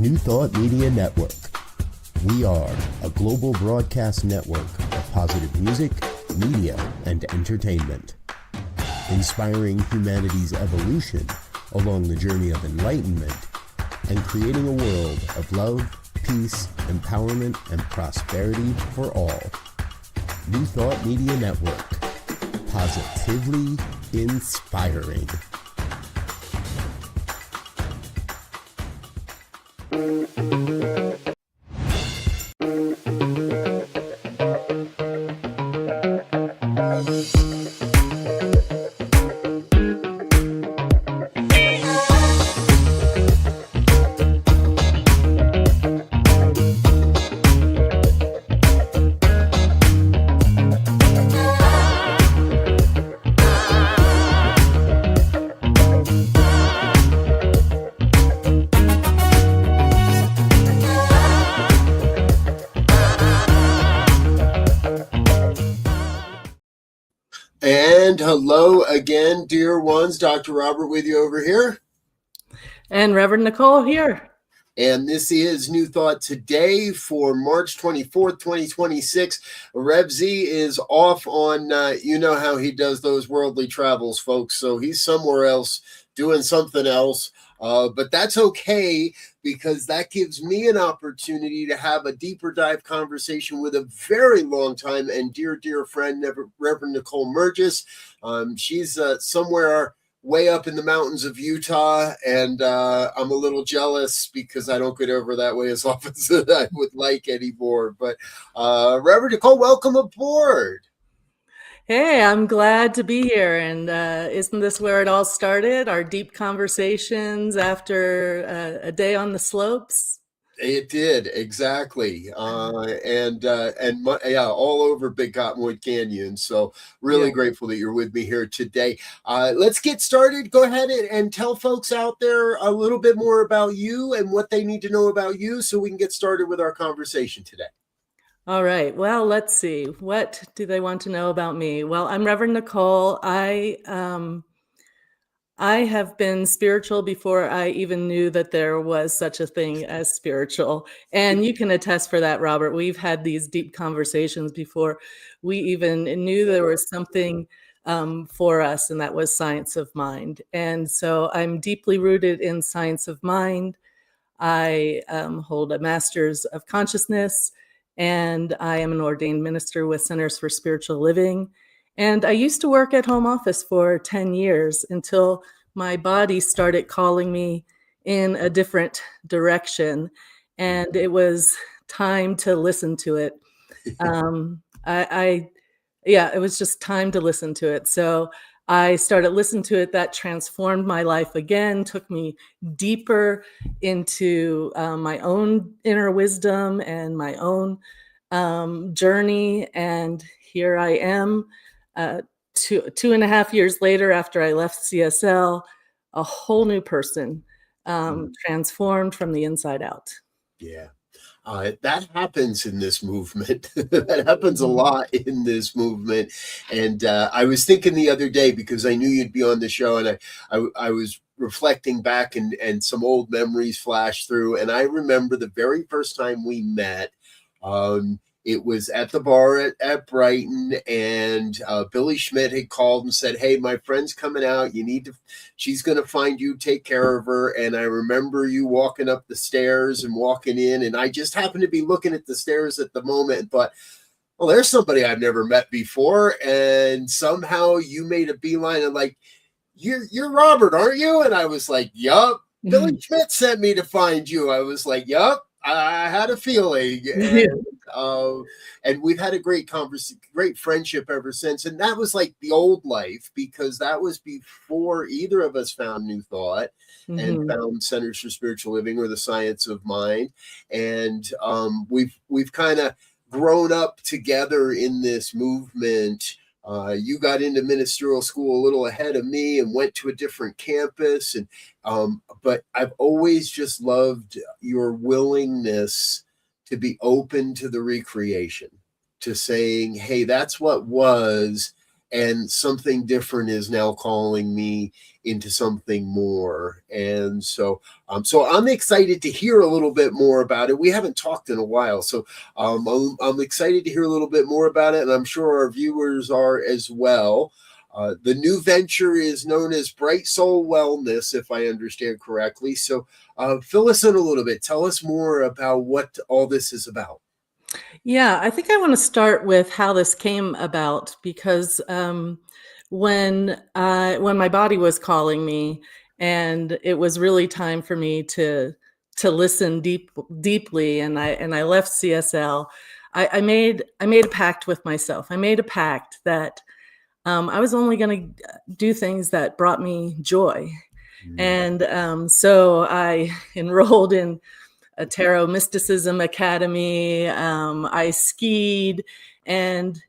New Thought Media Network. We are a global broadcast network of positive music, media, and entertainment, inspiring humanity's evolution along the journey of enlightenment and creating a world of love, peace, empowerment, and prosperity for all. New Thought Media Network. Positively inspiring. And hello again, dear ones. Dr. Robert with you over here. And Rev Nicole here. And this is New Thought Today for March 24th, 2026. Rev Z is off on, you know how he does those worldly travels, folks. So he's somewhere else doing something else. But that's okay, because that gives me an opportunity to have a deeper dive conversation with a very long time and dear friend, Rev Nicole Merges. She's somewhere way up in the mountains of Utah, and I'm a little jealous because I don't get over that way as often as I would like anymore. But Rev Nicole, welcome aboard. Hey, I'm glad to be here. And isn't this where it all started? Our deep conversations after a day on the slopes? It did, exactly. All over Big Cottonwood Canyon. So really grateful that you're with me here today. Let's get started. Go ahead and tell folks out there a little bit more about you and what they need to know about you so we can get started with our conversation today. All right. Well, let's see. What do they want to know about me? Well, I'm Rev Nicole. I have been spiritual before I even knew that there was such a thing as spiritual. And you can attest for that, Robert. We've had these deep conversations before we even knew there was something for us, and that was science of mind. And so I'm deeply rooted in science of mind. I hold a master's of consciousness, and I am an ordained minister with Centers for Spiritual Living. And I used to work at home office for 10 years until my body started calling me in a different direction. And it was time to listen to it. It was just time to listen to it. So I started listening to it. That transformed my life again, took me deeper into my own inner wisdom and my own journey. And here I am. 2.5 years later, after I left CSL, a whole new person, transformed from the inside out. Yeah. That happens in this movement. That happens a lot in this movement. And I was thinking the other day, because I knew you'd be on the show, and I was reflecting back, and some old memories flashed through. And I remember the very first time we met. It was at the bar at Brighton, and Billy Schmidt had called and said, "Hey, my friend's coming out. She's going to find you, take care of her." And I remember you walking up the stairs and walking in, and I just happened to be looking at the stairs at the moment and thought, well, there's somebody I've never met before. And somehow you made a beeline and like, you're Robert, aren't you? And I was like, yup. Billy Schmidt sent me to find you. I was like, yup. I had a feeling, and we've had a great friendship ever since. And that was like the old life, because that was before either of us found New Thought and found Centers for Spiritual Living or the Science of Mind. And we've kind of grown up together in this movement. You got into ministerial school a little ahead of me and went to a different campus. And but I've always just loved your willingness to be open to the recreation, to saying, hey, that's what was, and something different is now calling me into something more. And so I'm excited to hear a little bit more about it. We haven't talked in a while, so I'm excited to hear a little bit more about it, and I'm sure our viewers are as well. The new venture is known as Bright Soul Wellness, if I understand correctly. So fill us in a little bit. Tell us more about what all this is about. Yeah, I think I want to start with how this came about, because when my body was calling me, and it was really time for me to listen deeply, and I left CSL. I made a pact with myself. I made a pact that I was only going to do things that brought me joy. And so I enrolled in a tarot mysticism academy. I skied, and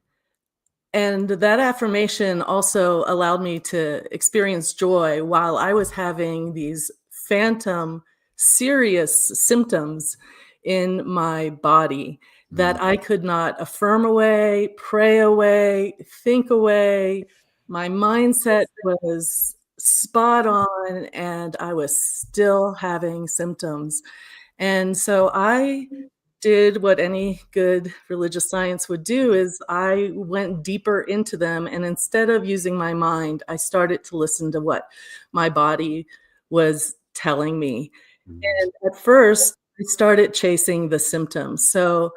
that affirmation also allowed me to experience joy while I was having these phantom serious symptoms in my body that I could not affirm away, pray away, think away. My mindset was spot on, and I was still having symptoms. And so I did what any good religious science would do, is I went deeper into them, and instead of using my mind, I started to listen to what my body was telling me. And at first, I started chasing the symptoms. So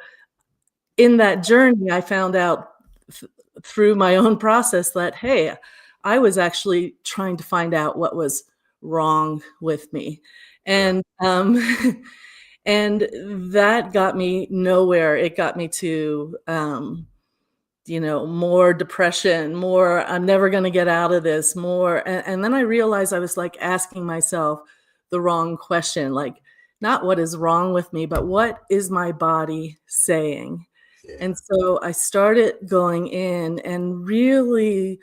in that journey, I found out through my own process that, hey, I was actually trying to find out what was wrong with me. And and that got me nowhere. It got me to more depression, more I'm never going to get out of this, more. And then I realized I was like asking myself the wrong question, like not what is wrong with me, but what is my body saying? And so I started going in and really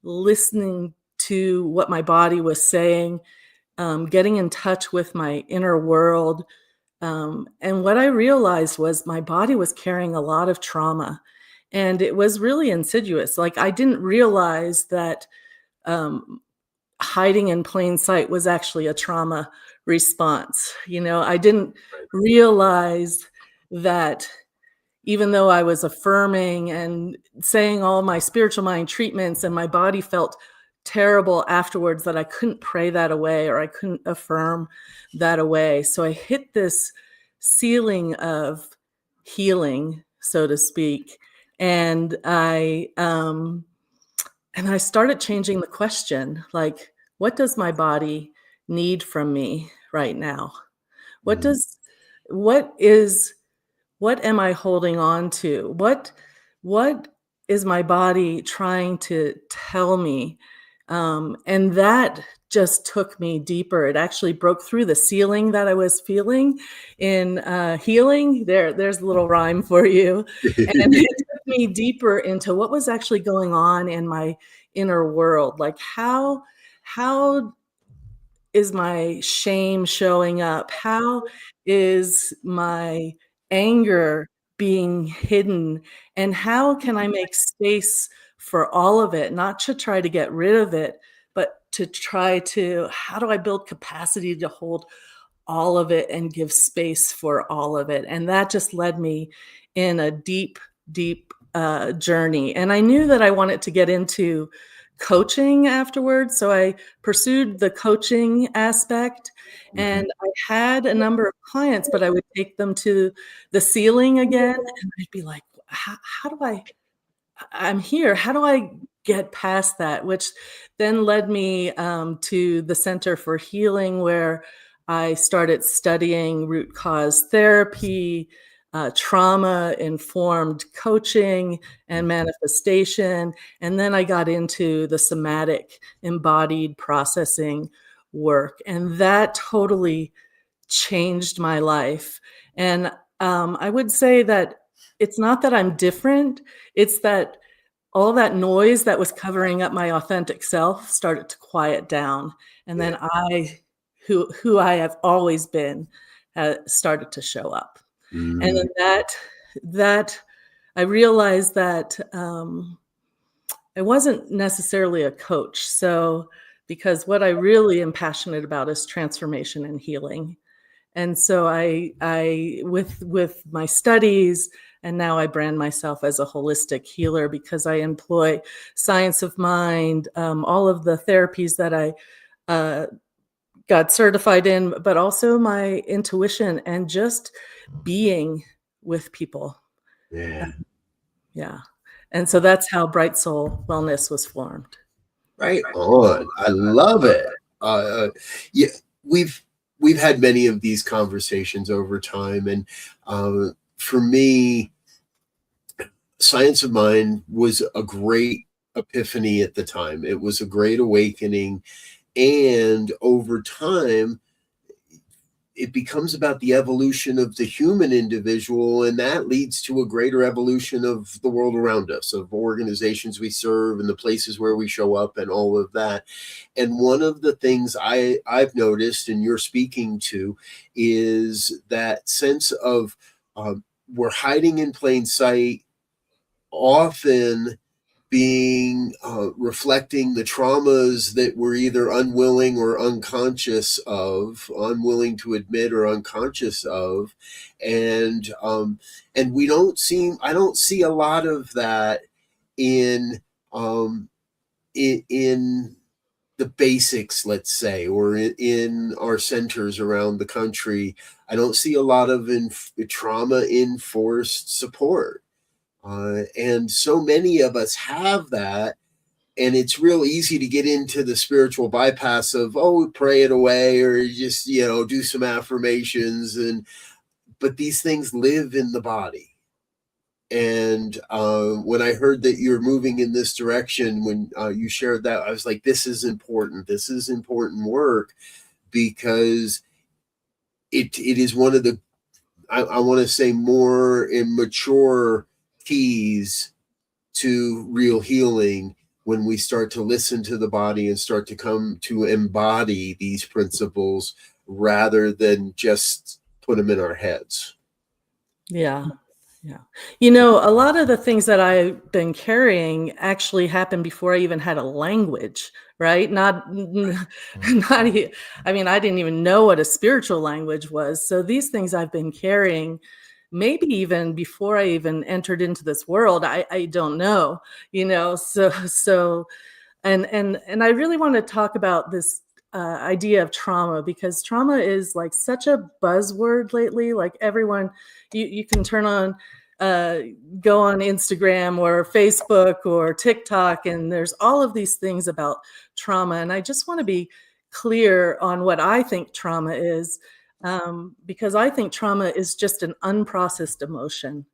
listening to what my body was saying, getting in touch with my inner world. And what I realized was my body was carrying a lot of trauma, and it was really insidious. Like, I didn't realize that hiding in plain sight was actually a trauma response. I didn't realize that even though I was affirming and saying all my spiritual mind treatments, and my body felt terrible afterwards, that I couldn't pray that away, or I couldn't affirm that away. So I hit this ceiling of healing, so to speak. And I started changing the question, like, what does my body need from me right now? What does what is what am I holding on to? What is my body trying to tell me? And that just took me deeper. It actually broke through the ceiling that I was feeling in healing. There's a little rhyme for you. And it took me deeper into what was actually going on in my inner world. Like, how is my shame showing up? How is my anger being hidden? And how can I make space for all of it? Not to try to get rid of it, but to try to, how do I build capacity to hold all of it and give space for all of it? And that just led me in a deep, deep journey. And I knew that I wanted to get into coaching afterwards. So I pursued the coaching aspect, and I had a number of clients, but I would take them to the ceiling again, and I'd be like, how do I'm here. How do I get past that? Which then led me to the Center for Healing, where I started studying root cause therapy, trauma-informed coaching and manifestation. And then I got into the somatic embodied processing work. And that totally changed my life. And I would say that it's not that I'm different, it's that all that noise that was covering up my authentic self started to quiet down. And then who I have always been, started to show up. And then that I realized that I wasn't necessarily a coach. So, because what I really am passionate about is transformation and healing. And so I with my studies, and now I brand myself as a holistic healer because I employ science of mind, all of the therapies that I uh, got certified in, but also my intuition and just being with people. Yeah. Yeah. And so that's how Bright Soul Wellness was formed. Right on. I love it. Yeah, we've we've had many of these conversations over time, and for me, Science of Mind was a great epiphany at the time. It was a great awakening, and over time, it becomes about the evolution of the human individual, and that leads to a greater evolution of the world around us, of organizations we serve and the places where we show up and all of that. And one of the things I've noticed, and you're speaking to, is that sense of we're hiding in plain sight, often being reflecting the traumas that we're either unwilling or unconscious of, unwilling to admit or unconscious of, and we don't seem. I don't see a lot of that in um, in the basics, let's say, or in our centers around the country. I don't see a lot of trauma enforced support. And so many of us have that. And it's real easy to get into the spiritual bypass of, oh, pray it away, or just, do some affirmations. But these things live in the body. And when I heard that you're moving in this direction, when you shared that, I was like, this is important. This is important work, because it is one of the, I want to say, more immature keys to real healing, when we start to listen to the body and start to come to embody these principles rather than just put them in our heads. Yeah. Yeah. A lot of the things that I've been carrying actually happened before I even had a language, right? I mean, I didn't even know what a spiritual language was. So these things I've been carrying, maybe even before I even entered into this world, I don't know, and I really want to talk about this idea of trauma, because trauma is like such a buzzword lately. Like everyone, you can turn on, go on Instagram or Facebook or TikTok, and there's all of these things about trauma. And I just want to be clear on what I think trauma is, because I think trauma is just an unprocessed emotion.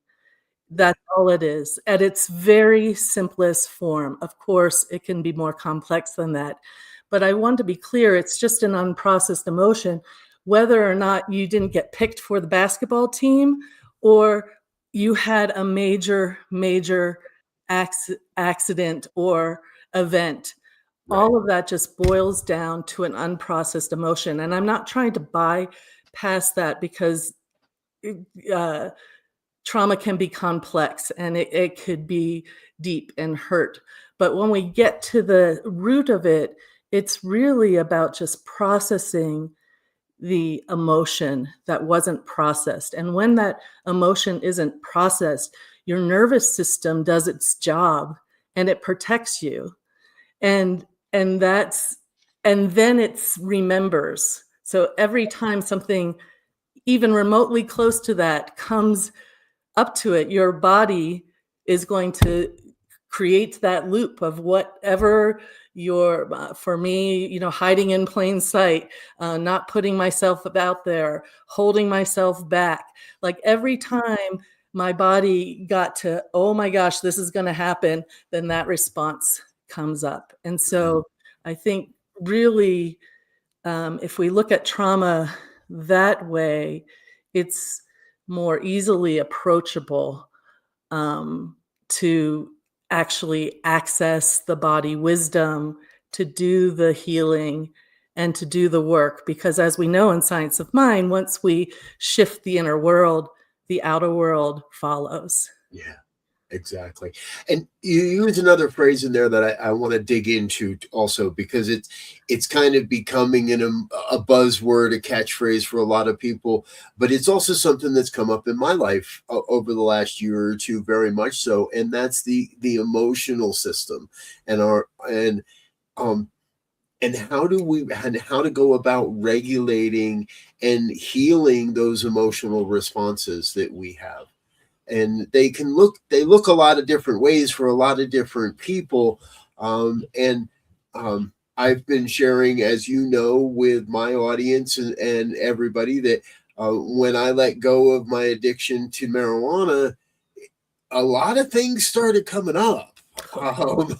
That's all it is, at its very simplest form. Of course, it can be more complex than that, but I want to be clear, it's just an unprocessed emotion. Whether or not you didn't get picked for the basketball team, or you had a major accident or event, Right. all of that just boils down to an unprocessed emotion. And I'm not trying to bypass that, because uh, trauma can be complex, and it could be deep and hurt. But when we get to the root of it, it's really about just processing the emotion that wasn't processed. And when that emotion isn't processed, your nervous system does its job and it protects you. And that's, and then it's remembers. So every time something even remotely close to that comes up to it, your body is going to create that loop of whatever your, for me, hiding in plain sight, not putting myself out there, holding myself back. Like every time my body got to, oh my gosh, this is going to happen, then that response comes up. And so I think really, if we look at trauma that way, it's more easily approachable, to actually access the body wisdom, to do the healing, and to do the work. Because as we know in Science of Mind, once we shift the inner world, the outer world follows. Yeah. Exactly. And you use another phrase in there that I want to dig into also, because it's kind of becoming a buzzword, a catchphrase for a lot of people, but it's also something that's come up in my life over the last year or two, very much so, and that's the emotional system, and our um and how to go about regulating and healing those emotional responses that we have. And they look a lot of different ways for a lot of different people. And I've been sharing, as you know, with my audience and everybody, that when I let go of my addiction to marijuana, a lot of things started coming up. Um,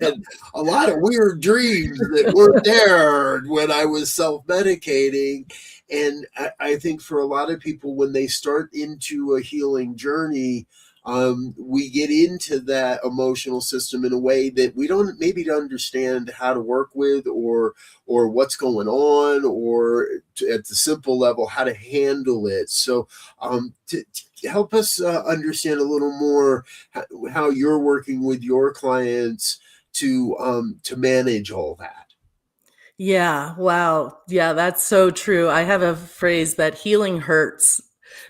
and a lot of weird dreams that weren't there when I was self medicating. And I think for a lot of people, when they start into a healing journey, we get into that emotional system in a way that we don't maybe to understand how to work with, or what's going on, or at the simple level how to handle it. So to help us understand a little more how you're working with your clients to manage all that. Yeah, wow. Yeah, that's so true. I have a phrase that healing hurts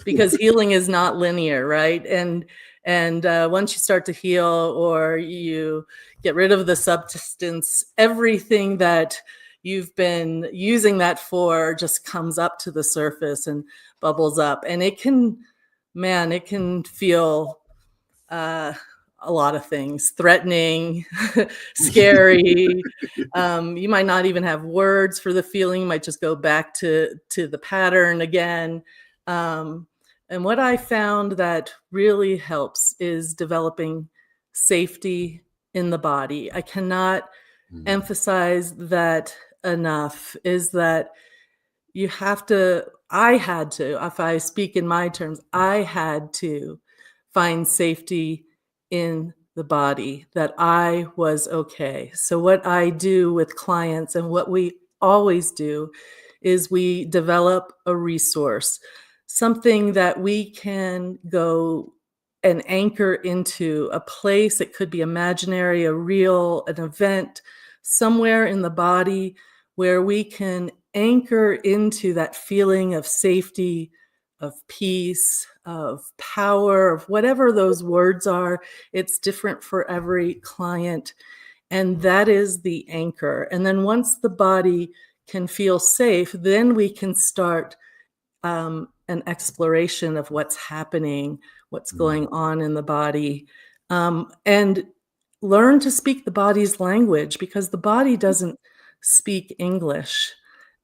because healing is not linear, right? And once you start to heal or you get rid of the substance, everything that you've been using that for just comes up to the surface and bubbles up. And it can, man, it can feel uh, a lot of things: threatening, scary. You might not even have words for the feeling. You might just go back to the pattern again. Um, and what I found that really helps is developing safety in the body. I cannot Mm, emphasize that enough. Is that you have to, I had to, if I speak in my terms, I had to find safety in the body, that I was okay. So, what I do with clients and what we always do is we develop a resource, something that we can go and anchor into a place. It could be imaginary, a real, an event somewhere in the body where we can anchor into that feeling of safety, of peace, of power, of whatever those words are. It's different for every client. And that is the anchor. And then once the body can feel safe, then we can start an exploration of what's happening, what's mm, going on in the body, and learn to speak the body's language, because the body doesn't speak English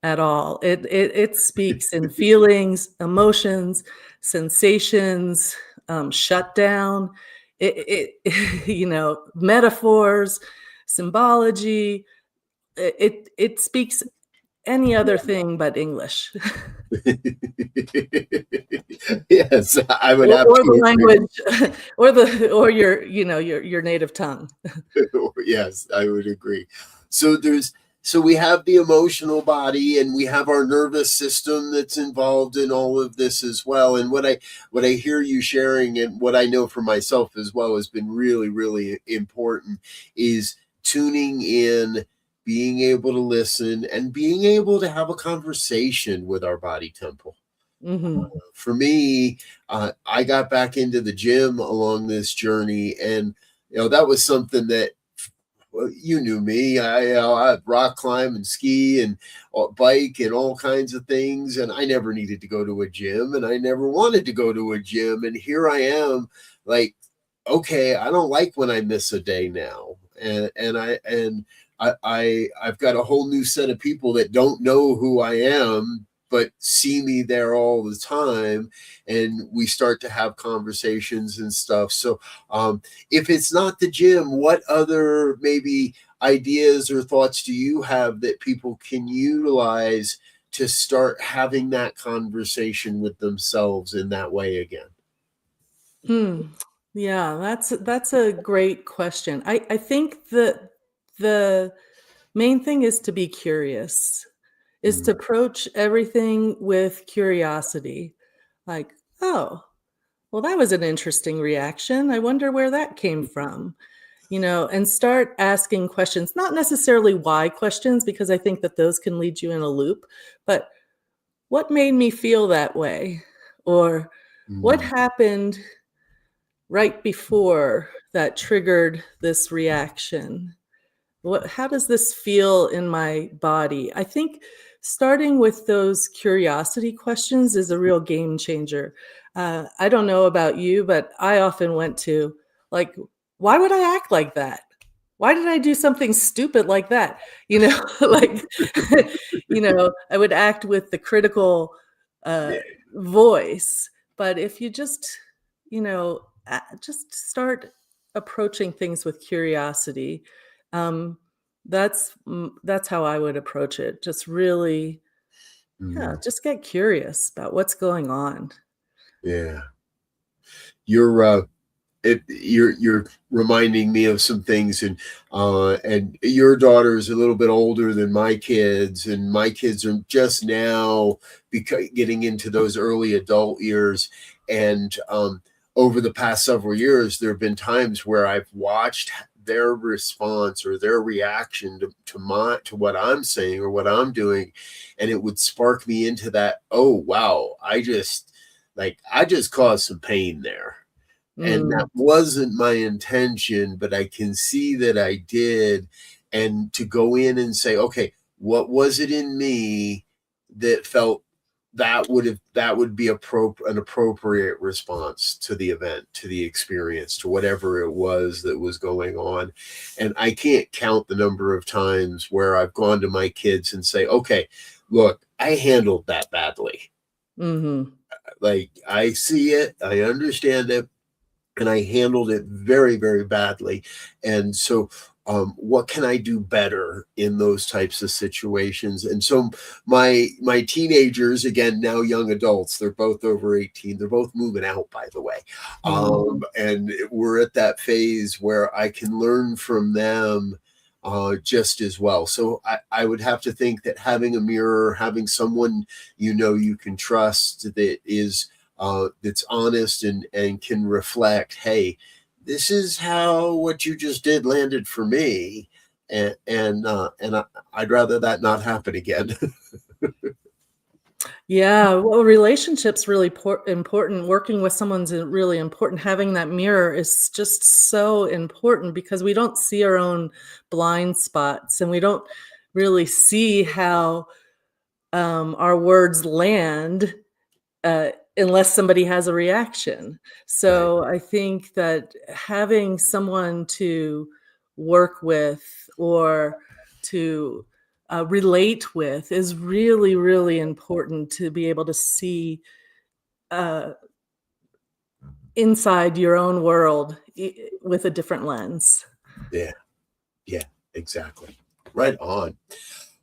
at all. It speaks in feelings, emotions, sensations, shutdown, metaphors, symbology. It speaks any other thing but English. yes, I would have Or the to agree. language, or your native tongue. Yes, I would agree. So we have the emotional body, and we have our nervous system that's involved in all of this as well. And what I hear you sharing, and what I know for myself as well, has been really, really important, is tuning in, being able to listen, and being able to have a conversation with our body temple. Mhm. For me, I got back into the gym along this journey, and that was something that, well, you knew me. I'd rock climb and ski and bike and all kinds of things, and I never needed to go to a gym, and I never wanted to go to a gym. And here I am, like, okay, I don't like when I miss a day now, I've got a whole new set of people that don't know who I am but see me there all the time, and we start to have conversations and stuff. So if it's not the gym, what other maybe ideas or thoughts do you have that people can utilize to start having that conversation with themselves in that way again? Mm. Yeah, that's a great question. I think that the main thing is to be curious, is Mm, to approach everything with curiosity. Like, "Oh, well, that was an interesting reaction. I wonder where that came from, and start asking questions, not necessarily why questions, because I think that those can lead you in a loop, but what made me feel that way? Or what Mm, happened right before that triggered this reaction? How does this feel in my body? I think starting with those curiosity questions is a real game changer. I don't know about you, but I often went to, like, why would I act like that? Why did I do something stupid like that? Like, I would act with the critical uh, yeah. voice. But if you just start approaching things with curiosity, um, that's how I would approach it. Just really, yeah, Mm, just get curious about what's going on. yeah. You're you're reminding me of some things, and your daughter is a little bit older than my kids, and my kids are just now getting into those early adult years, and over the past several years there have been times where I've watched their response or their reaction to what I'm saying or what I'm doing, and it would spark me into that, oh wow, I just caused some pain there, and that Mm, wasn't my intention, but I can see that I did. And to go in and say, okay, what was it in me that felt that would be an appropriate response to the event, to the experience, to whatever it was that was going on. And I can't count the number of times where I've gone to my kids and say, okay, look, I handled that badly. mhm. Like, I see it, I understand it, and I handled it very, very badly. And so, what can I do better in those types of situations? And so, my teenagers, again, now young adults, they're both over 18. They're both moving out, by the way, Mhm. and we're at that phase where I can learn from them. Just as well. So I would have to think that having a mirror, having someone you can trust that's honest and can reflect, hey, this is how what you just did landed for me, and I'd rather that not happen again. Yeah, well, relationships really important. Working with someone's really important. Having that mirror is just so important because we don't see our own blind spots, and we don't really see how our words land unless somebody has a reaction. Right. So I think that having someone to work with or to relate with is really, really important to be able to see uh, inside your own world with a different lens. Yeah. Yeah. Exactly. Right on.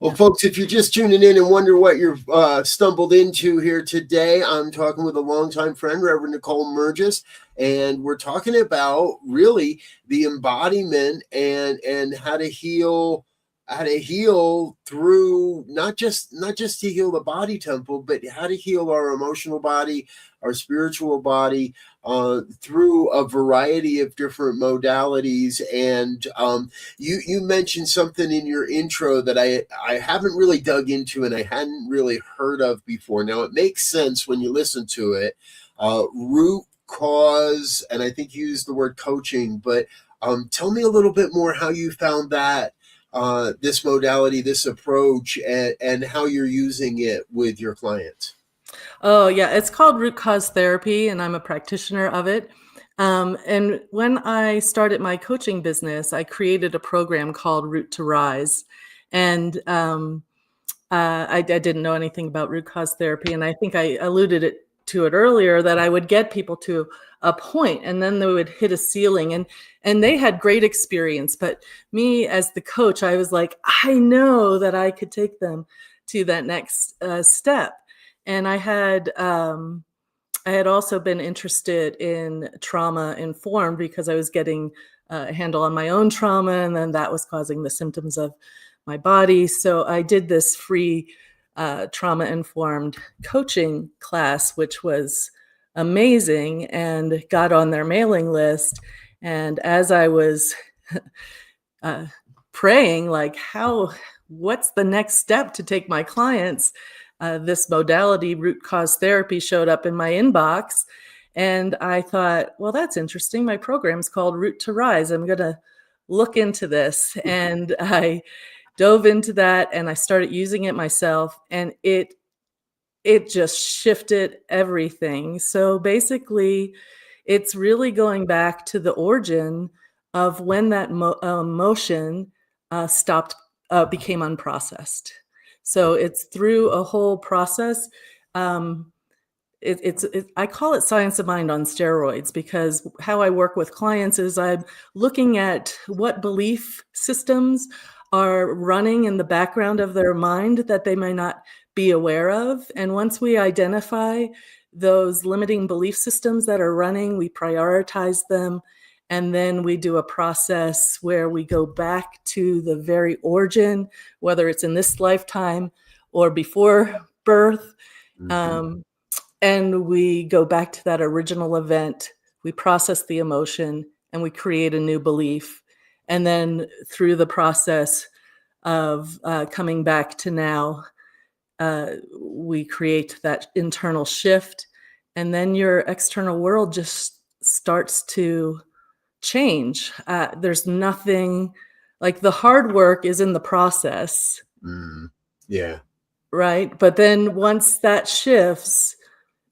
Well, Yeah. folks, if you're just tuning in and wonder what you've stumbled into here today, I'm talking with a longtime friend, Rev Nicole Merges, and we're talking about really the embodiment and how to heal through not just to heal the body temple, but how to heal our emotional body, our spiritual body, through a variety of different modalities. And you mentioned something in your intro that I haven't really dug into and I hadn't really heard of before. Now it makes sense when you listen to it. Root cause, and I think you used the word coaching, but tell me a little bit more how you found that this modality, this approach, and how you're using it with your clients. Oh, yeah, it's called root cause therapy, and I'm a practitioner of it. And when I started my coaching business, I created a program called Root to Rise. And I didn't know anything about root cause therapy, and I think I alluded to it earlier that I would get people to a point, and then they would hit a ceiling, and they had great experience. But me as the coach, I was like, I know that I could take them to that next step, and I had also been interested in trauma informed because I was getting a handle on my own trauma, and then that was causing the symptoms of my body. So I did this free trauma informed coaching class, which was amazing and got on their mailing list. And as I was praying, like, what's the next step to take my clients? This modality, root cause therapy, showed up in my inbox. And I thought, well, that's interesting. My program's called Root to Rise. I'm going to look into this. And I dove into that and I started using it myself. And it just shifted everything. So basically, it's really going back to the origin of when that emotion stopped, became unprocessed. So it's through a whole process. Um, I call it science of mind on steroids, because how I work with clients is I'm looking at what belief systems are running in the background of their mind that they may not be aware of. And once we identify those limiting belief systems that are running, we prioritize them. And then we do a process where we go back to the very origin, whether it's in this lifetime or before birth. And we go back to that original event, we process the emotion, and we create a new belief. And then through the process of coming back to now, we create that internal shift. And then your external world just starts to change. There's nothing like, the hard work is in the process. Yeah. Right. But then once that shifts,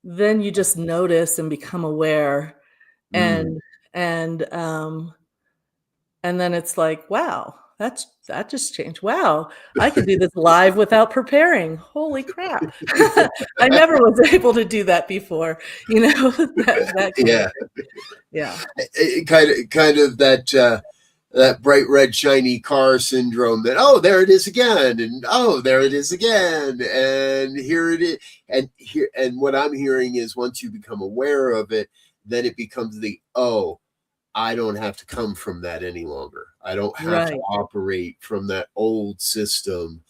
then you just notice and become aware, and and then it's like, wow, that just changed. Wow, I could do this live without preparing. Holy crap. I never was able to do that before, that kind Yeah. of thing. Yeah. Kind of that bright red shiny car syndrome, that, oh, there it is again, and oh, there it is again, and here it is. And what I'm hearing is, once you become aware of it, then it becomes I don't have to come from that any longer. I don't have to operate from that old system,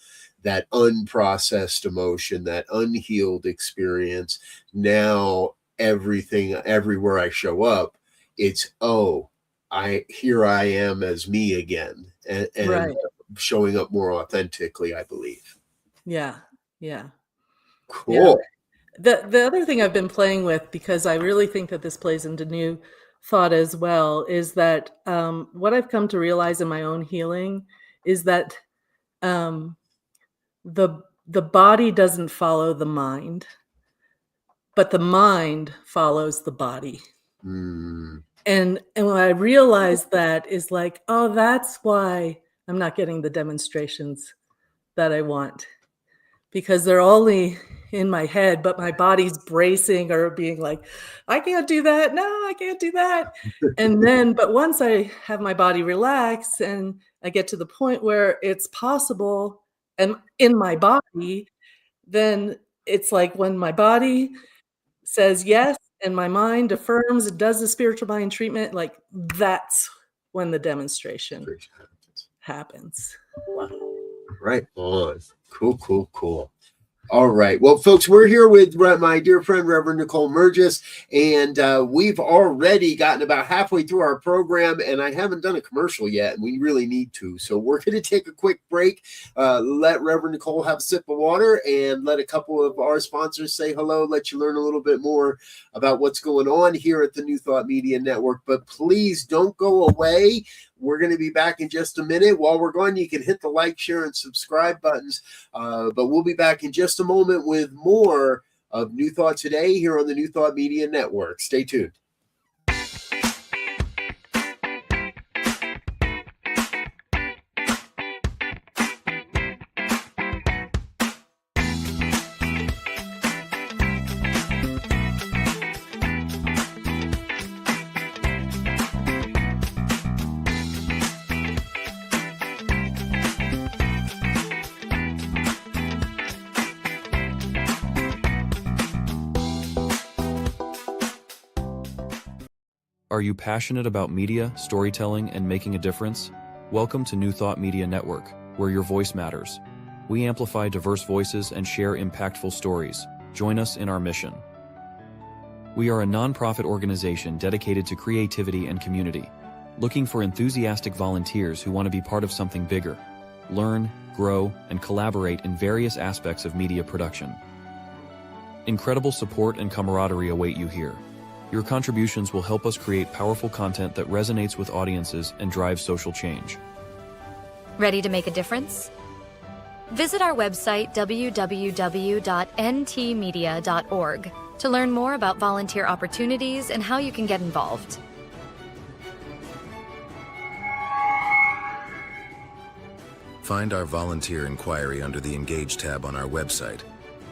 that unprocessed emotion, that unhealed experience. Now everywhere I show up, it's, here I am as me again, and showing up more authentically, I believe. Yeah. Yeah. Cool. The other thing I've been playing with, because I really think that this plays into new thought as well, is that what I've come to realize in my own healing is that the body doesn't follow the mind, but the mind follows the body. And when I realized that, is like, oh, that's why I'm not getting the demonstrations that I want, because they're only in my head, but my body's bracing or being like, I can't do that. No, I can't do that. And then, but once I have my body relax and I get to the point where it's possible and in my body, then it's like, when my body says yes and my mind affirms, it does the spiritual mind treatment, like, that's when the demonstration happens. Wow. Right on. Cool. All right. Well, folks, we're here with my dear friend, Rev Nicole Merges, and we've already gotten about halfway through our program, and I haven't done a commercial yet, and we really need to. So we're going to take a quick break, let Rev Nicole have a sip of water, and let a couple of our sponsors say hello, let you learn a little bit more about what's going on here at the New Thought Media Network. But please don't go away. We're going to be back in just a minute. While we're gone, you can hit the like, share, and subscribe buttons. But we'll be back in just a moment with more of New Thought Today here on the New Thought Media Network. Stay tuned. Are you passionate about media, storytelling, and making a difference? Welcome to New Thought Media Network, where your voice matters. We amplify diverse voices and share impactful stories. Join us in our mission. We are a nonprofit organization dedicated to creativity and community, looking for enthusiastic volunteers who want to be part of something bigger, learn, grow, and collaborate in various aspects of media production. Incredible support and camaraderie await you here. Your contributions will help us create powerful content that resonates with audiences and drives social change. Ready to make a difference? Visit our website www.ntmedia.org to learn more about volunteer opportunities and how you can get involved. Find our volunteer inquiry under the Engage tab on our website,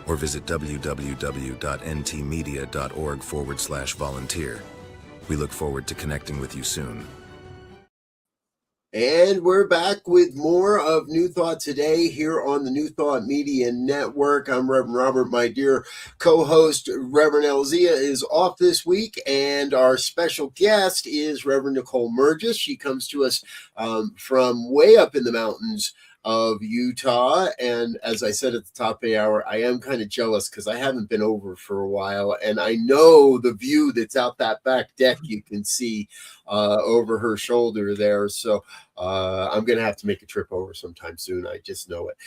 or visit www.ntmedia.org/volunteer. We look forward to connecting with you soon. And we're back with more of New Thought Today here on the New Thought Media Network. I'm Reverend Robert. My dear co-host, Reverend Elzia, is off this week, and our special guest is Reverend Nicole Merges. She comes to us from way up in the mountains of Utah. And as I said at the top of the hour, I am kind of jealous because I haven't been over for a while. And I know the view that's out that back deck you can see over her shoulder there. So I'm going to have to make a trip over sometime soon. I just know it.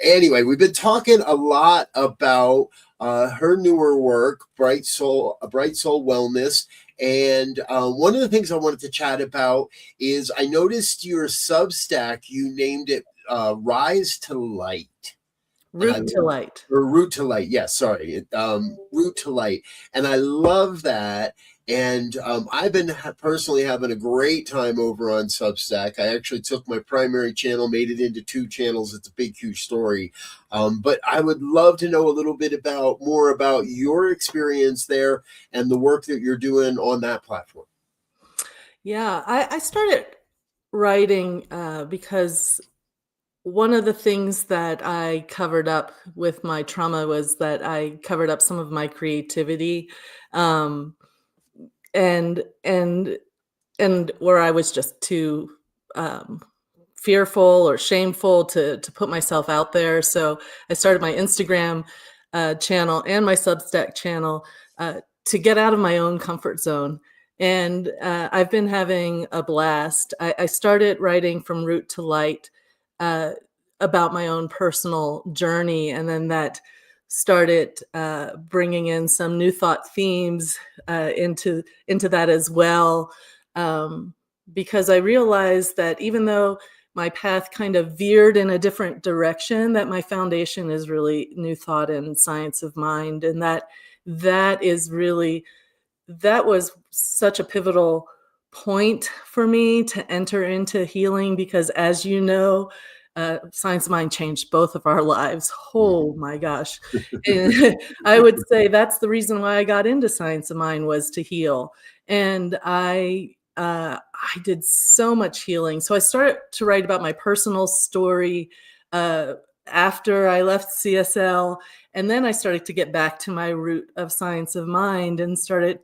Anyway, we've been talking a lot about her newer work, Bright Soul Wellness. And one of the things I wanted to chat about is I noticed your Substack, you named it Rise to Light. Root to Light. Or Root to Light. Yes, sorry. Root to Light. And I love that. And I've been personally having a great time over on Substack. I actually took my primary channel, made it into 2 channels. It's a big, huge story. But I would love to know a little bit more about your experience there and the work that you're doing on that platform. Yeah, I started writing because one of the things that I covered up with my trauma was that I covered up some of my creativity. And where I was just too fearful or shameful to put myself out there. So I started my Instagram channel and my Substack channel to get out of my own comfort zone. And I've been having a blast. I started writing from Root to Light about my own personal journey, and then that started bringing in some new thought themes into that as well, because I realized that even though my path kind of veered in a different direction, that my foundation is really new thought and science of mind, and that was such a pivotal point for me to enter into healing, because as you know, Science of Mind changed both of our lives. Oh my gosh. And I would say that's the reason why I got into Science of Mind, was to heal. And I did so much healing. So I started to write about my personal story after I left CSL. And then I started to get back to my root of Science of Mind and so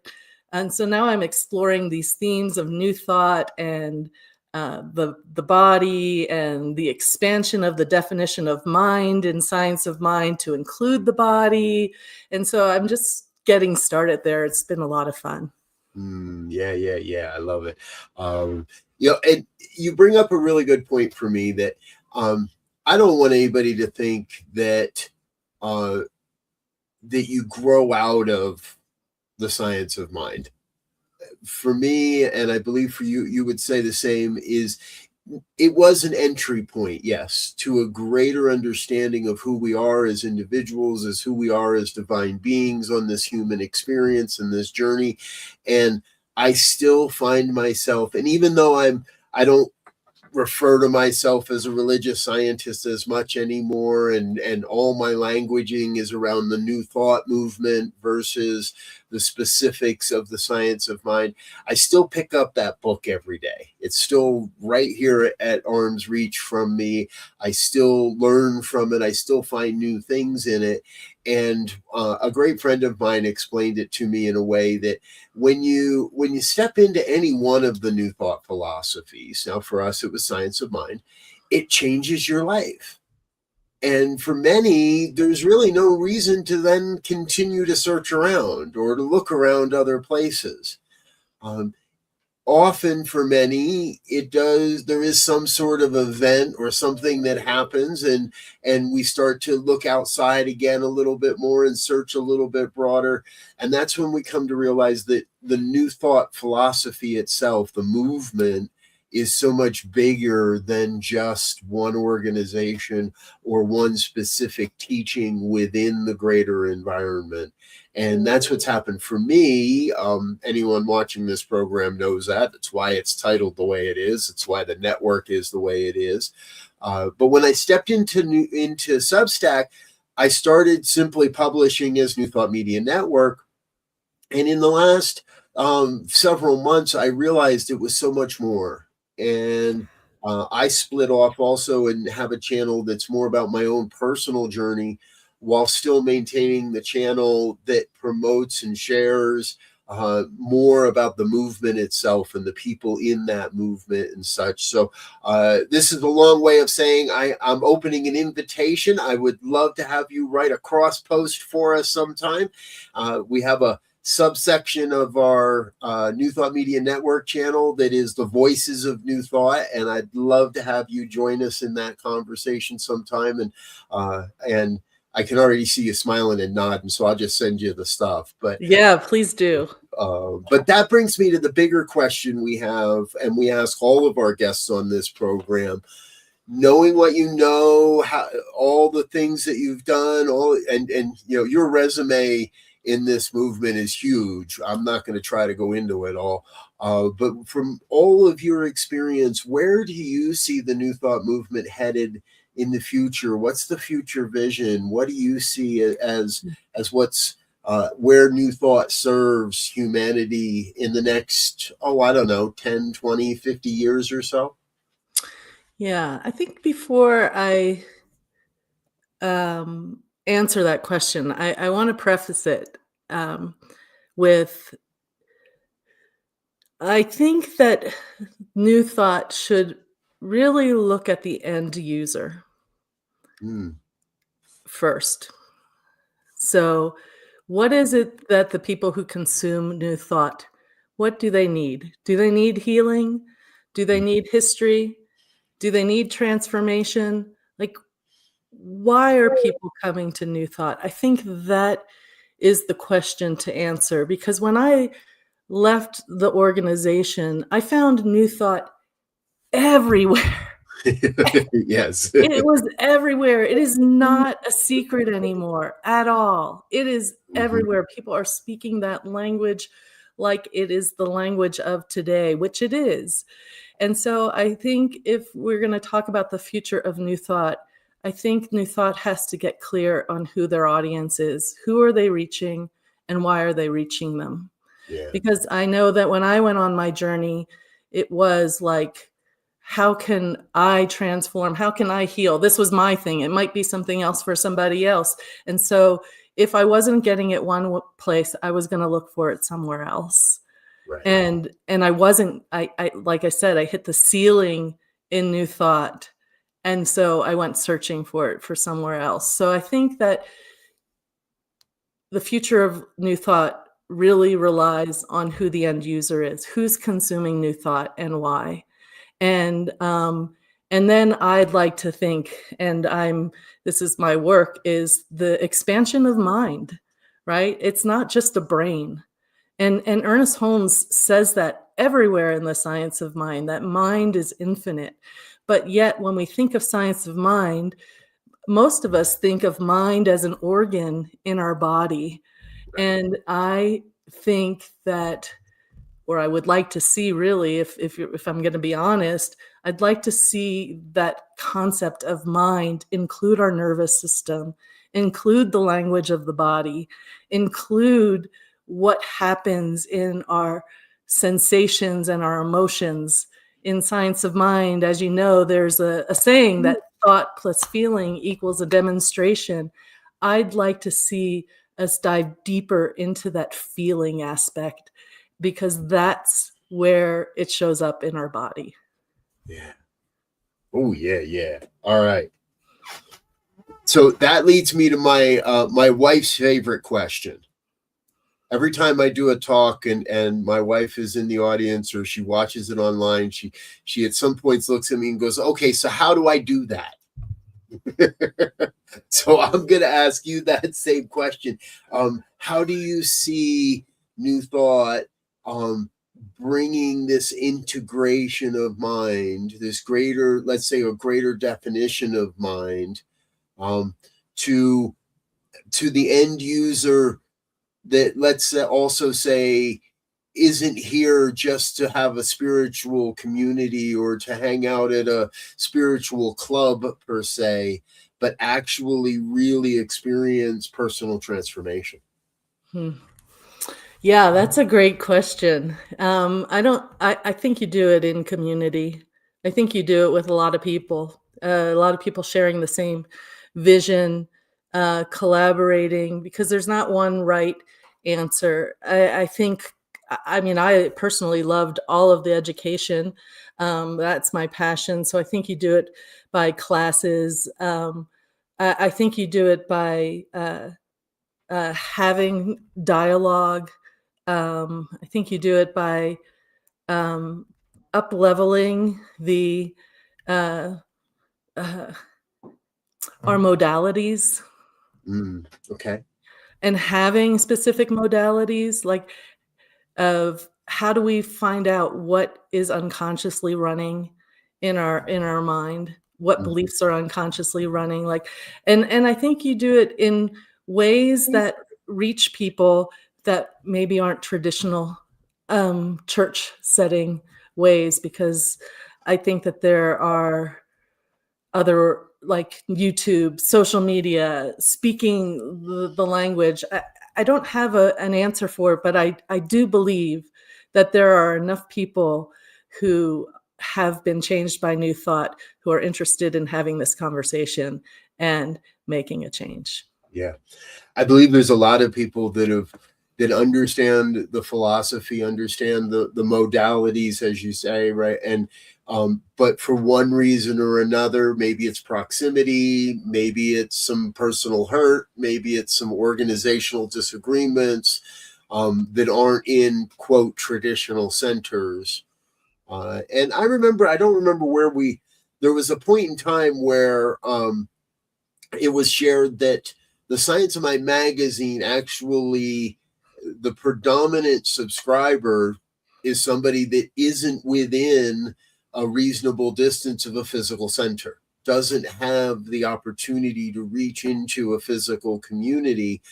now I'm exploring these themes of new thought and the body and the expansion of the definition of mind in Science of Mind to include the body. And so I'm just getting started there. It's been a lot of fun. Yeah. I love it. And you bring up a really good point for me that I don't want anybody to think that that you grow out of the Science of Mind. For me, and I believe for you, you would say the same, is it was an entry point, yes, to a greater understanding of who we are as individuals, as who we are as divine beings on this human experience and this journey. And I still find myself, and even though I don't refer to myself as a religious scientist as much anymore, and all my languaging is around the new thought movement versus the specifics of the Science of Mind, I still pick up that book every day. It's still right here at arm's reach from me. I still learn from it. I still find new things in it. And a great friend of mine explained it to me in a way that when you step into any one of the new thought philosophies, now for us it was Science of Mind, it changes your life. And for many, there's really no reason to then continue to search around or to look around other places. Often for many, there is some sort of event or something that happens, and we start to look outside again a little bit more and search a little bit broader. And that's when we come to realize that the New Thought philosophy itself, the movement, is so much bigger than just one organization or one specific teaching within the greater environment. And that's what's happened for me. Anyone watching this program knows that. That's why it's titled the way it is. It's why the network is the way it is. But when I stepped into Substack, I started simply publishing as New Thought Media Network. And in the last several months, I realized it was so much more. And I split off also and have a channel that's more about my own personal journey, while still maintaining the channel that promotes and shares more about the movement itself and the people in that movement and such. So this is a long way of saying I'm opening an invitation. I would love to have you write a cross post for us sometime. We have a subsection of our New Thought Media Network channel that is the Voices of New Thought, and I'd love to have you join us in that conversation sometime. And I can already see you smiling and nodding, so I'll just send you the stuff. But yeah, please do. But that brings me to the bigger question we have, and we ask all of our guests on this program. Knowing what you know, all the things that you've done, and you know, your resume in this movement is huge. I'm not going to try to go into it all. But from all of your experience, where do you see the New Thought movement headed in the future? What's the future vision? What do you see as what's where New Thought serves humanity in the next, I don't know, 10, 20, 50 years or so? Yeah, I think before I answer that question, I want to preface it with, I think that New Thought should really look at the end user first. So what is it that the people who consume New Thought, what do they need? Do they need healing? Do they need history? Do they need transformation? Like, why are people coming to New Thought? I think that is the question to answer, because when I left the organization, I found New Thought everywhere. Yes. It was everywhere. It is not a secret anymore at all. It is everywhere. People are speaking that language like it is the language of today, which it is. And so I think if we're going to talk about the future of New Thought, I think New Thought has to get clear on who their audience is. Who are they reaching, and why are they reaching them? Yeah. Because I know that when I went on my journey, it was like, how can I transform? How can I heal? This was my thing. It might be something else for somebody else. And so if I wasn't getting it one place, I was going to look for it somewhere else. Right. And I wasn't, I like I said, I hit the ceiling in New Thought. And so I went searching for it for somewhere else. So I think that the future of New Thought really relies on who the end user is, who's consuming New Thought and why. And then I'd like to think, and this is my work, is the expansion of mind, right? It's not just a brain. And Ernest Holmes says that everywhere in the science of mind, that mind is infinite. But yet when we think of science of mind, most of us think of mind as an organ in our body. And I think that, or I would like to see, really, if I'm going to be honest, I'd like to see that concept of mind include our nervous system, include the language of the body, include what happens in our sensations and our emotions. In science of mind, as you know, there's a saying that thought plus feeling equals a demonstration. I'd like to see us dive deeper into that feeling aspect, because that's where it shows up in our body. Yeah. Oh, yeah, yeah. All right. So that leads me to my my wife's favorite question. Every time I do a talk and my wife is in the audience or she watches it online, she at some points looks at me and goes, "Okay, so how do I do that?" So I'm going to ask you that same question. How do you see New Thought bringing this integration of mind, this greater, let's say, a greater definition of mind, to the end user that, let's also say, isn't here just to have a spiritual community or to hang out at a spiritual club per se, but actually really experience personal transformation? Yeah, that's a great question. I think you do it in community. I think you do it with a lot of people, sharing the same vision, collaborating, because there's not one right answer. I think, I mean, I personally loved all of the education. That's my passion. So I think you do it by classes. I think you do it by having dialogue. I think you do it by up leveling the uh, uh, our modalities Okay. and having specific modalities, like of how do we find out what is unconsciously running in our mind, what beliefs are unconsciously running, like, and I think you do it in ways that reach people that maybe aren't traditional church setting ways, because I think that there are other, like YouTube, social media, speaking the language. I don't have an answer for it, but I do believe that there are enough people who have been changed by New Thought who are interested in having this conversation and making a change. Yeah. I believe there's a lot of people that understand the philosophy, understand the modalities, as you say, right? And but for one reason or another, maybe it's proximity, maybe it's some personal hurt, maybe it's some organizational disagreements that aren't in, quote, traditional centers. And I don't remember where there was a point in time where it was shared that the Science of Mind magazine, actually, the predominant subscriber is somebody that isn't within a reasonable distance of a physical center, doesn't have the opportunity to reach into a physical community.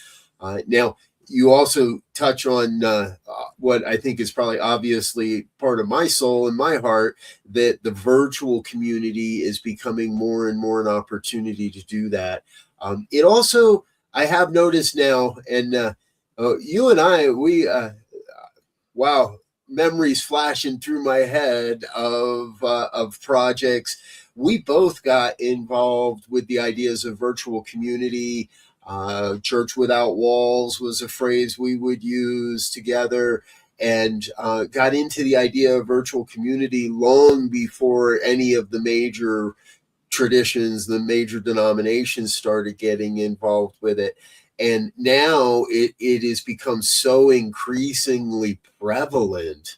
Now, you also touch on what I think is probably obviously part of my soul and my heart, that the virtual community is becoming more and more an opportunity to do that. It also, I have noticed now, and you and I, wow, memories flashing through my head of projects. We both got involved with the ideas of virtual community. Church without walls was a phrase we would use together, and got into the idea of virtual community long before any of the major traditions, the major denominations started getting involved with it. And now it has become so increasingly prevalent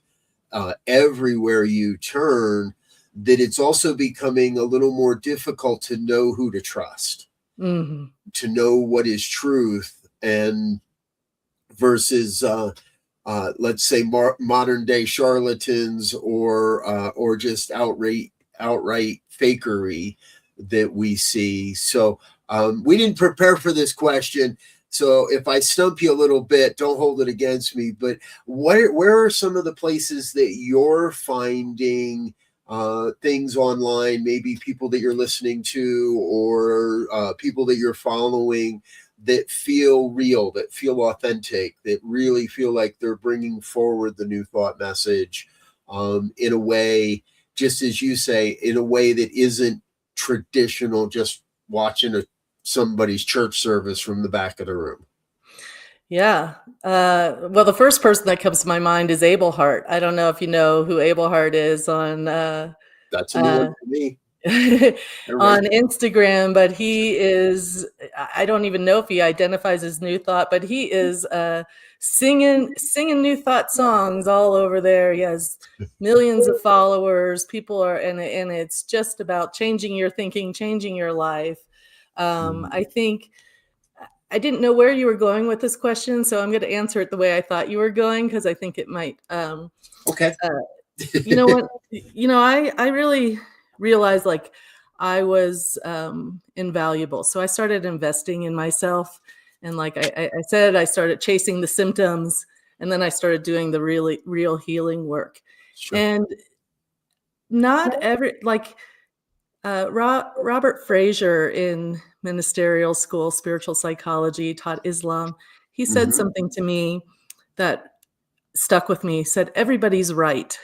everywhere you turn, that it's also becoming a little more difficult to know who to trust, to know what is truth, and versus let's say modern day charlatans or just outright fakery that we see. So we didn't prepare for this question, so if I stump you a little bit, don't hold it against me. But where are some of the places that you're finding things online, maybe people that you're listening to, or people that you're following, that feel real, that feel authentic, that really feel like they're bringing forward the New Thought message in a way, just as you say, in a way that isn't traditional, just watching somebody's church service from the back of the room? Yeah. Well, the first person that comes to my mind is Abel Hart. I don't know if you know who Abel Hart is on That's a new one for me. on Instagram, but he is, I don't even know if he identifies as New Thought, but he is singing New Thought songs all over there. He has millions of followers. People are, and it's just about changing your thinking, changing your life. I think I didn't know where you were going with this question, so I'm going to answer it the way I thought you were going, because I think it might. Okay. You know what? I really realized like I was invaluable. So I started investing in myself. And like I said, I started chasing the symptoms, and then I started doing the real healing work. Sure. And not every, like Robert Fraser in ministerial school, spiritual psychology, taught Islam. He said something to me that stuck with me. He said, everybody's right,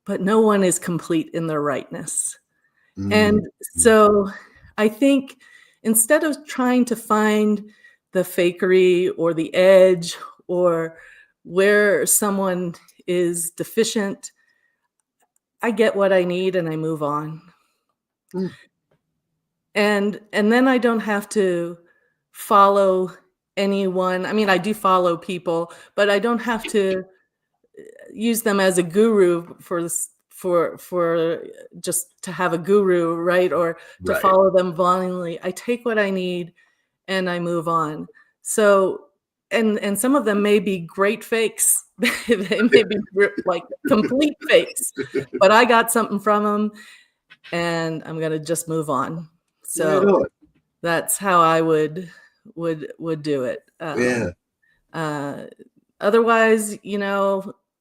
but no one is complete in their rightness. And so I think instead of trying to find the fakery or the edge or where someone is deficient, I get what I need and I move on. And then I don't have to follow anyone. I mean, I do follow people, but I don't have to use them as a guru for just to have a guru, right? Or to follow them blindly. I take what I need and I move on. So, and some of them may be great fakes. They may be like complete fakes, but I got something from them and I'm going to just move on. So that's how I would do it. Otherwise,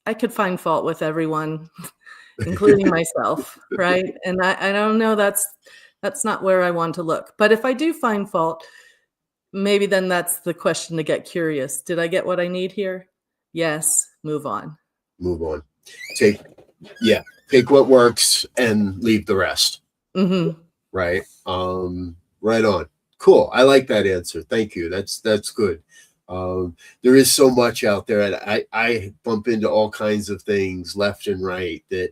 I could find fault with everyone, including myself, right? And I don't know, that's not where I want to look. But if I do find fault, maybe then that's the question to get curious. Did I get what I need here? Yes. Move on. Move on. Take what works and leave the rest. Right. Right on. Cool. I like that answer. Thank you. That's good. There is so much out there, and I bump into all kinds of things left and right that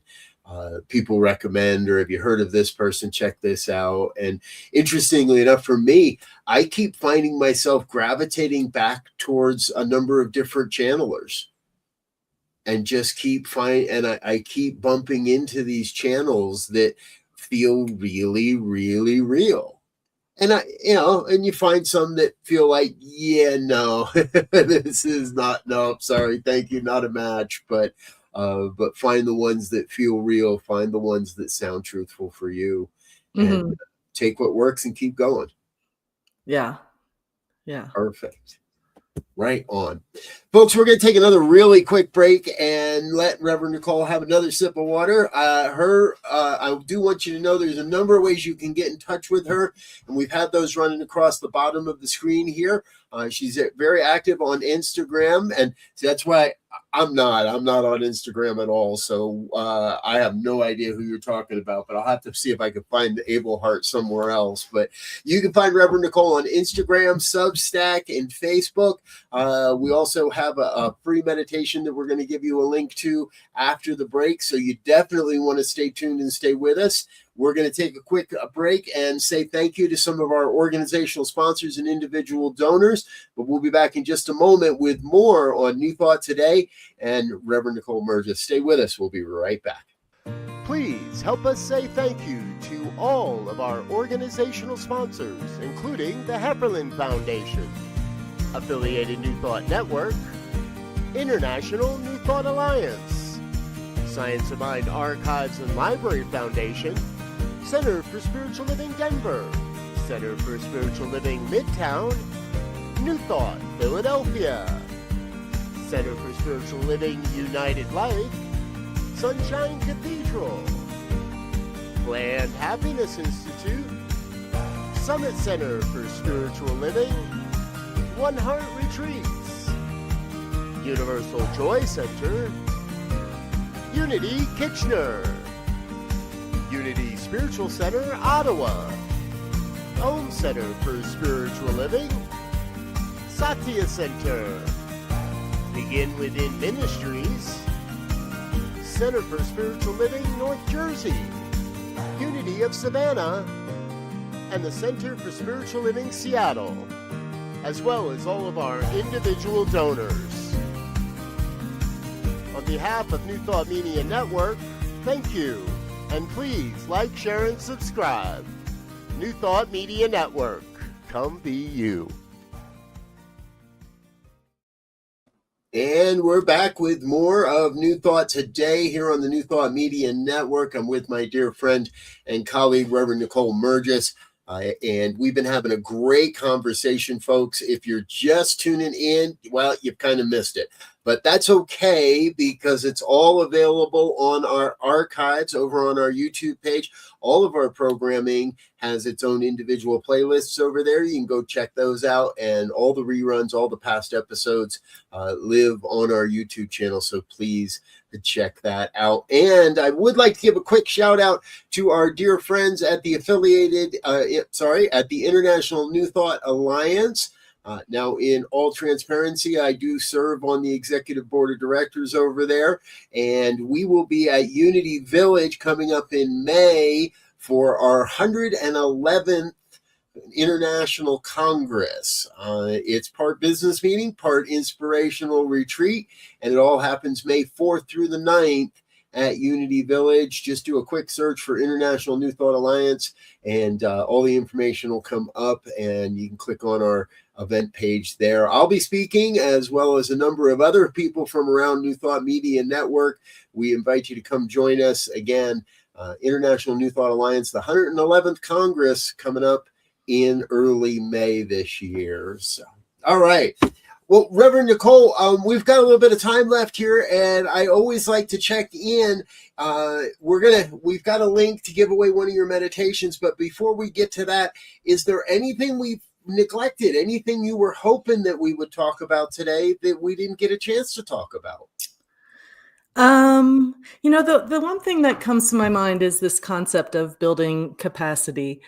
people recommend, or have you heard of this person, check this out. And interestingly enough, for me, I keep finding myself gravitating back towards a number of different channelers, and just I keep bumping into these channels that feel really, really real. And and you find some that feel like, no, this is not, no, sorry, thank you, not a match. But find the ones that feel real, find the ones that sound truthful for you, and take what works and keep going. Yeah. Perfect. Right on. Folks, we're going to take another really quick break and let Rev Nicole have another sip of water. I do want you to know there's a number of ways you can get in touch with her, and we've had those running across the bottom of the screen here. She's very active on Instagram, and that's why I'm not on Instagram at all. So I have no idea who you're talking about, but I'll have to see if I can find the Able Heart somewhere else. But you can find Rev Nicole on Instagram, Substack, and Facebook. We also have a free meditation that we're going to give you a link to after the break. So you definitely want to stay tuned and stay with us. We're going to take a quick break and say thank you to some of our organizational sponsors and individual donors. But we'll be back in just a moment with more on New Thought Today and Rev Nicole Merges. Stay with us. We'll be right back. Please help us say thank you to all of our organizational sponsors, including the Hepperlin Foundation, Affiliated New Thought Network, International New Thought Alliance, Science of Mind Archives and Library Foundation, Center for Spiritual Living Denver, Center for Spiritual Living Midtown, New Thought Philadelphia, Center for Spiritual Living United Life, Sunshine Cathedral, Planned Happiness Institute, Summit Center for Spiritual Living, One Heart Retreats, Universal Joy Center, Unity Kitchener, Unity Spiritual Center Ottawa, Home Center for Spiritual Living, Satya Center, Begin Within Ministries, Center for Spiritual Living North Jersey, Unity of Savannah, and the Center for Spiritual Living Seattle, as well as all of our individual donors. On behalf of New Thought Media Network, thank you, and please like, share, and subscribe. New Thought Media Network, come be you. And we're back with more of New Thought Today here on the New Thought Media Network. I'm with my dear friend and colleague, Rev Nicole Merges. And we've been having a great conversation, folks. If you're just tuning in, well, you've kind of missed it. But that's okay, because it's all available on our archives over on our YouTube page. All of our programming has its own individual playlists over there. You can go check those out. And all the reruns, all the past episodes live on our YouTube channel. So please check that out. And I would like to give a quick shout out to our dear friends at the at the International New Thought Alliance. Now, in all transparency, I do serve on the executive board of directors over there, and we will be at Unity Village coming up in May for our 111th International Congress. It's part business meeting, part inspirational retreat, and it all happens May 4th through the 9th at Unity Village. Just do a quick search for International New Thought Alliance, and all the information will come up, and you can click on our event page there. I'll be speaking, as well as a number of other people from around New Thought Media Network. We invite you to come join us again. International New Thought Alliance, the 111th Congress coming up in early May this year. So, all right. Well, Reverend Nicole, we've got a little bit of time left here, and I always like to check in. We've got a link to give away one of your meditations, but before we get to that, is there anything we've neglected? Anything you were hoping that we would talk about today that we didn't get a chance to talk about? The one thing that comes to my mind is this concept of building capacity.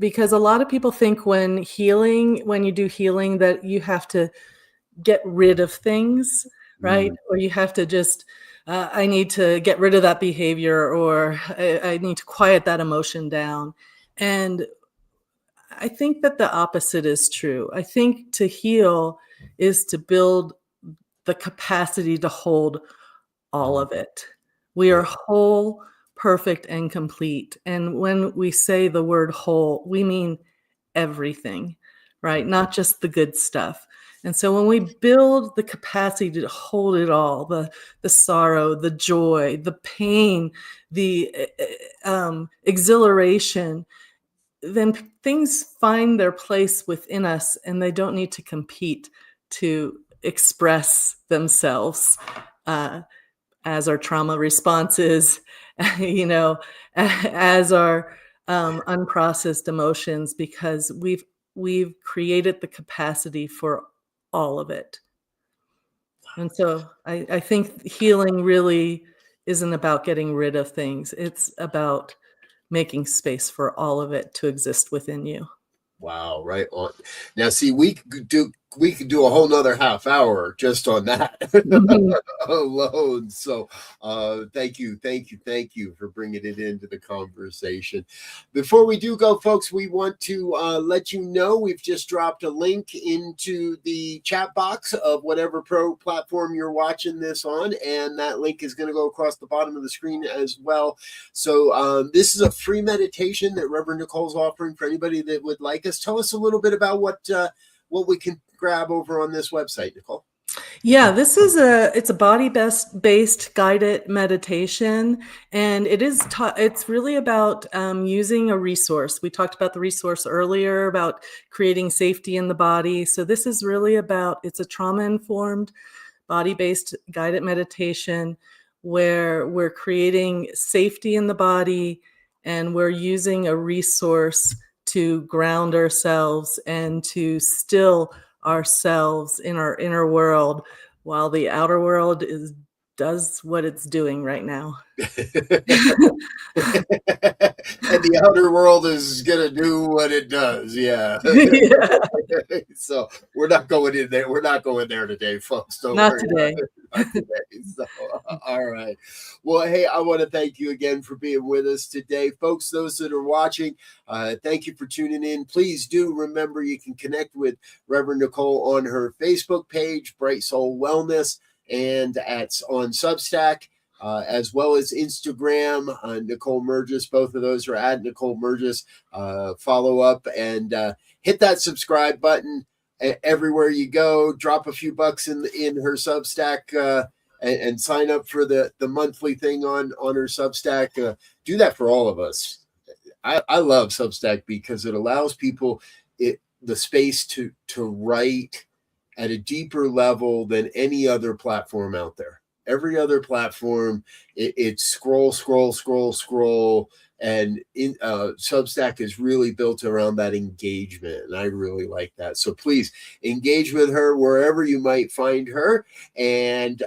Because a lot of people think when you do healing, that you have to get rid of things, right? Or you have to just, I need to get rid of that behavior, or I need to quiet that emotion down. And I think that the opposite is true. I think to heal is to build the capacity to hold all of it. We are whole, perfect, and complete. And when we say the word whole, we mean everything, right? Not just the good stuff. And so when we build the capacity to hold it all, the sorrow, the joy, the pain, the exhilaration, then things find their place within us, and they don't need to compete to express themselves as our trauma responses, as our unprocessed emotions, because we've created the capacity for all of it. And so I think healing really isn't about getting rid of things. It's about making space for all of it to exist within you. Wow, right on. Now, see, we could do a whole nother half hour just on that alone. So thank you for bringing it into the conversation. Before we do go, folks, we want to let you know we've just dropped a link into the chat box of whatever pro platform you're watching this on, and that link is going to go across the bottom of the screen as well. So this is a free meditation that Reverend Nicole's offering for anybody that would like us. Tell us a little bit about what we can grab over on this website, Nicole. Yeah, it's a body-based guided meditation, and it's really about using a resource. We talked about the resource earlier about creating safety in the body. So this is really it's a trauma-informed, body-based guided meditation where we're creating safety in the body, and we're using a resource to ground ourselves and to still ourselves in our inner world while the outer world is does what it's doing right now. And the outer world is gonna do what it does. Yeah. Yeah, So we're not going in there. We're not going there today, folks. Don't not worry today. about it. Not today. So, all right. Well, hey, I want to thank you again for being with us today, folks. Those that are watching, thank you for tuning in. Please do remember you can connect with Reverend Nicole on her Facebook page, Bright Soul Wellness, and on Substack. As well as Instagram, Nicole Merges. Both of those are at Nicole Merges. Follow up and hit that subscribe button everywhere you go. Drop a few bucks in her Substack and sign up for the monthly thing on her Substack. Do that for all of us. I love Substack because it allows people the space to write at a deeper level than any other platform out there. Every other platform, it's scroll, and Substack is really built around that engagement, and I really like that. So please engage with her wherever you might find her, and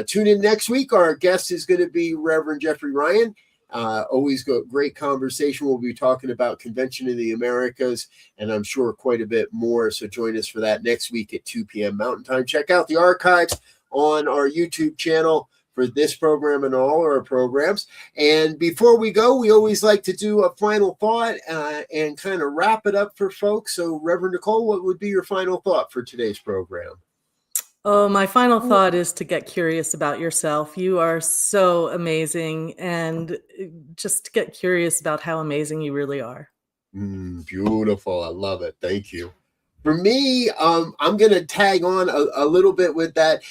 tune in next week. Our guest is going to be Reverend Jeffrey Ryan. Always great conversation. We'll be talking about Convention of the Americas, and I'm sure quite a bit more. So join us for that next week at 2 p.m. Mountain Time. Check out the archives on our YouTube channel for this program and all our programs. And before we go, we always like to do a final thought and kind of wrap it up for folks. So Reverend Nicole, what would be your final thought for today's program? Oh, my final thought is to get curious about yourself. You are so amazing, and just get curious about how amazing you really are. Beautiful. I love it. Thank you. For me, I'm going to tag on a little bit with that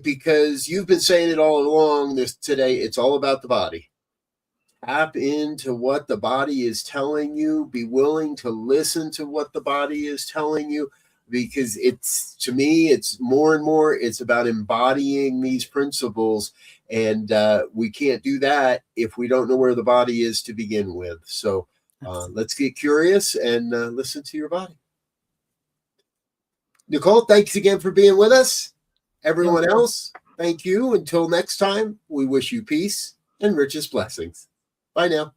because you've been saying it all along today. It's all about the body. Tap into what the body is telling you. Be willing to listen to what the body is telling you, because to me, it's more and more, it's about embodying these principles. And we can't do that if we don't know where the body is to begin with. So let's get curious and listen to your body. Nicole, thanks again for being with us. Everyone else, thank you. Until next time, we wish you peace and richest blessings. Bye now.